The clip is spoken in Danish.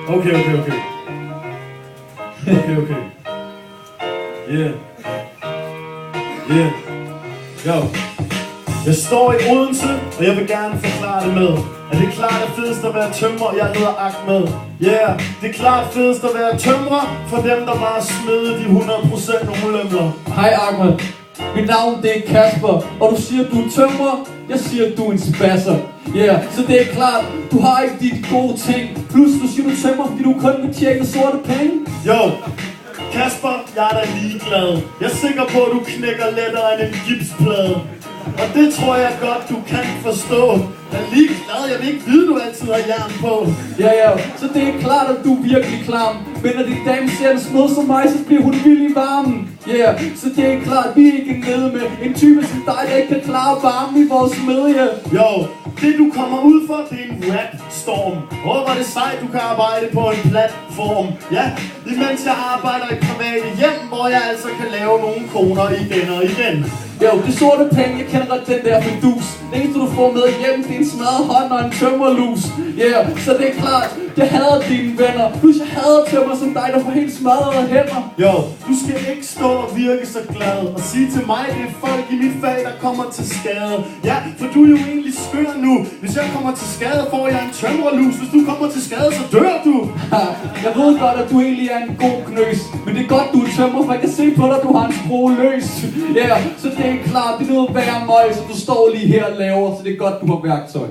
Okay. Yeah. Jo. Jeg står i Odense, og jeg vil gerne forklare det med, at det er klart det fedeste at være tømrer. Jeg hedder Ahmed. Yeah, det er klart fedest at være tømrer for dem, der bare smider de 100% ulemper. Hej Ahmed. Mit navn det er Kasper, og du siger du er tømrer. Jeg siger du er en spasser. Yeah, så det er klart, du har ikke de gode ting. Plus du siger du er tømrer, fordi du kun vil tjekke sorte penge. Jo, Kasper, jeg er da ligeglad. Jeg er sikker på, at du knækker lettere end en gipsplade. Og det tror jeg godt, du kan forstå. Jeg er ligeglad, jeg vil ikke vide, du altid har jern på. Ja, så det er klart, at du er virkelig klam. Men når din dame ser en smed som mig, så bliver hun vild i varmen. Yeah, så det er klart, at vi ikke er nede med en type som dig, der ikke kan klare varmen i vores smedje. Jo, det du kommer ud for, det er en rap-storm. Hvor var det sejt, du kan arbejde på en platform. Ja, imens jeg arbejder i private hjem, hvor jeg altså kan lave nogle koner igen og igen. Jo, det sorte penge, jeg kender godt den der fidus. Det eneste du får med hjem, det er en smadret hånd og en tømmerlus. Yeah, så det er klart, det hader dine venner. Plus jeg hader tømmer som dig, der får helt smadrede hænder. Jo, du skal ikke stå og virke så glad og sige til mig, det er folk i mit fag, der kommer til skade. Ja, for du er jo egentlig skør nu. Hvis jeg kommer til skade, får jeg en tømmerlus. Hvis du kommer til skade, så dør du. Jeg ved godt, at du egentlig er en god knøs. Men det er godt, du er tømmer, for jeg kan se på dig, at du har en skrue løs. Yeah, så det er klart, det er noget værre møg, som du står lige her og laver. Så det er godt, du har værktøj.